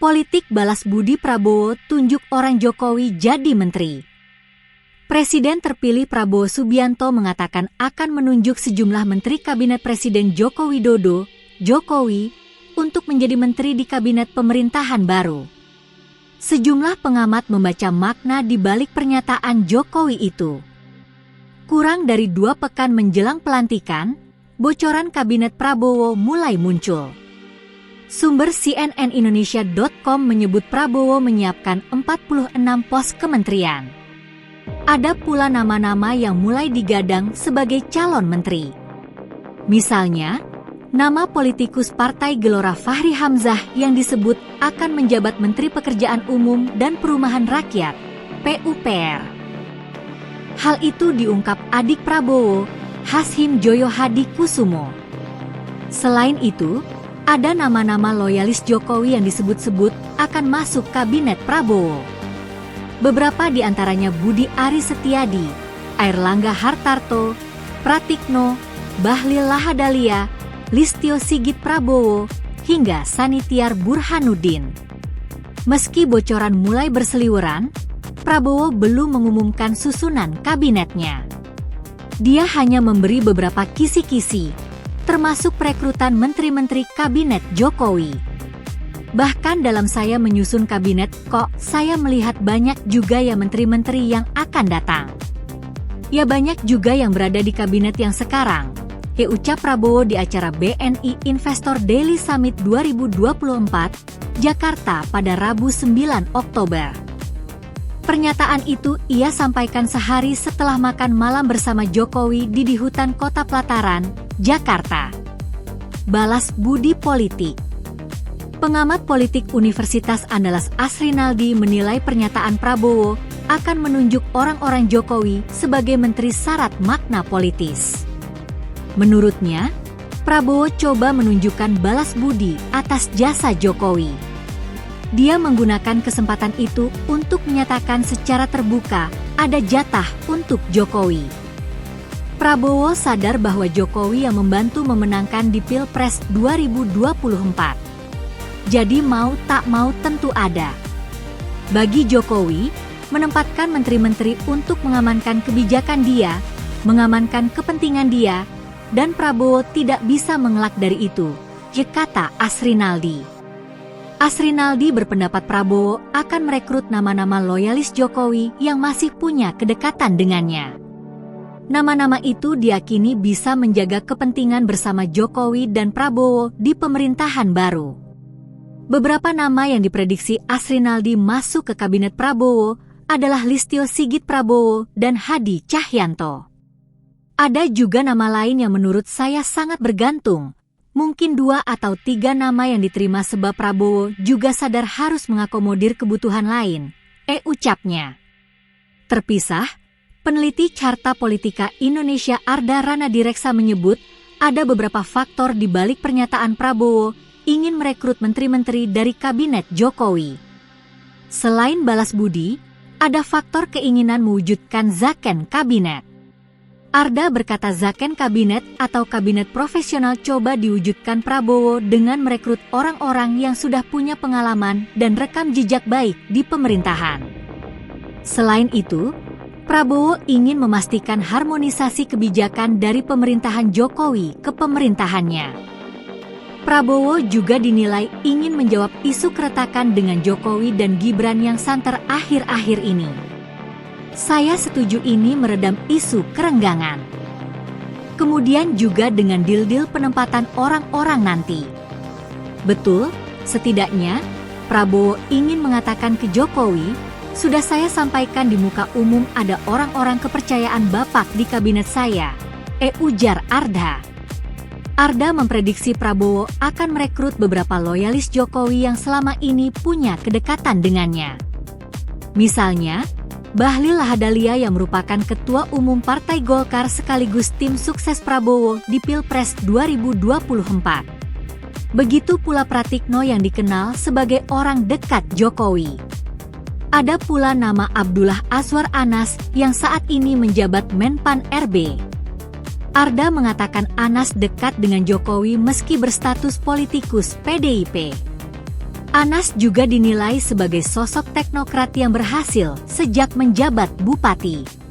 Politik balas budi Prabowo tunjuk orang Jokowi jadi menteri. Presiden terpilih Prabowo Subianto mengatakan akan menunjuk sejumlah menteri kabinet Presiden Joko Widodo, Jokowi, untuk menjadi menteri di kabinet pemerintahan baru. Sejumlah pengamat membaca makna di balik pernyataan Jokowi itu. Kurang dari 2 pekan menjelang pelantikan, bocoran kabinet Prabowo mulai muncul. Sumber cnnindonesia.com menyebut Prabowo menyiapkan 46 pos kementerian. Ada pula nama-nama yang mulai digadang sebagai calon menteri. Misalnya, nama politikus Partai Gelora Fachri Hamzah yang disebut akan menjabat Menteri Pekerjaan Umum dan Perumahan Rakyat, PUPR. Hal itu diungkap adik Prabowo, Hashim Joyo Hadikusumo. Selain itu, ada nama-nama loyalis Jokowi yang disebut-sebut akan masuk kabinet Prabowo. Beberapa di antaranya Budi Aris Setiadi, Airlangga Hartarto, Pratikno, Bahlil Lahadalia, Listio Sigit Prabowo, hingga Sanitiar Burhanuddin. Meski bocoran mulai berseliweran, Prabowo belum mengumumkan susunan kabinetnya. Dia hanya memberi beberapa kisi-kisi, termasuk perekrutan menteri-menteri kabinet Jokowi. Bahkan dalam saya menyusun kabinet, kok saya melihat banyak juga ya menteri-menteri yang akan datang. Ya banyak juga yang berada di kabinet yang sekarang, ucap Prabowo di acara BNI Investor Daily Summit 2024, Jakarta pada Rabu 9 Oktober. Pernyataan itu ia sampaikan sehari setelah makan malam bersama Jokowi di hutan Kota Pelataran, Jakarta. Balas budi politik. Pengamat politik Universitas Andalas Asrinaldi menilai pernyataan Prabowo akan menunjuk orang-orang Jokowi sebagai menteri syarat makna politis. Menurutnya, Prabowo coba menunjukkan balas budi atas jasa Jokowi. Dia menggunakan kesempatan itu untuk menyatakan secara terbuka ada jatah untuk Jokowi. Prabowo sadar bahwa Jokowi yang membantu memenangkan di Pilpres 2024. Jadi mau tak mau tentu ada. Bagi Jokowi, menempatkan menteri-menteri untuk mengamankan kebijakan dia, mengamankan kepentingan dia, dan Prabowo tidak bisa mengelak dari itu, kata Asrinaldi. Asrinaldi berpendapat Prabowo akan merekrut nama-nama loyalis Jokowi yang masih punya kedekatan dengannya. Nama-nama itu diyakini bisa menjaga kepentingan bersama Jokowi dan Prabowo di pemerintahan baru. Beberapa nama yang diprediksi Asrinaldi masuk ke kabinet Prabowo adalah Listio Sigit Prabowo dan Hadi Cahyanto. Ada juga nama lain yang menurut saya sangat bergantung. Mungkin 2 atau 3 nama yang diterima sebab Prabowo juga sadar harus mengakomodir kebutuhan lain, ucapnya. Terpisah, peneliti Carta Politika Indonesia Arda Ranadireksa menyebut ada beberapa faktor di balik pernyataan Prabowo ingin merekrut menteri-menteri dari kabinet Jokowi. Selain balas budi, ada faktor keinginan mewujudkan zaken kabinet. Arda berkata zaken kabinet atau kabinet profesional coba diwujudkan Prabowo dengan merekrut orang-orang yang sudah punya pengalaman dan rekam jejak baik di pemerintahan. Selain itu, Prabowo ingin memastikan harmonisasi kebijakan dari pemerintahan Jokowi ke pemerintahannya. Prabowo juga dinilai ingin menjawab isu keretakan dengan Jokowi dan Gibran yang santer akhir-akhir ini. Saya setuju ini meredam isu kerenggangan. Kemudian juga dengan deal-deal penempatan orang-orang nanti. Betul, setidaknya Prabowo ingin mengatakan ke Jokowi, sudah saya sampaikan di muka umum ada orang-orang kepercayaan Bapak di kabinet saya, ujar Arda. Arda memprediksi Prabowo akan merekrut beberapa loyalis Jokowi yang selama ini punya kedekatan dengannya. Misalnya, Bahlil Lahadalia yang merupakan Ketua Umum Partai Golkar sekaligus tim sukses Prabowo di Pilpres 2024. Begitu pula Pratikno yang dikenal sebagai orang dekat Jokowi. Ada pula nama Abdullah Azwar Anas yang saat ini menjabat Menpan RB. Arda mengatakan Anas dekat dengan Jokowi meski berstatus politikus PDIP. Anas juga dinilai sebagai sosok teknokrat yang berhasil sejak menjabat bupati.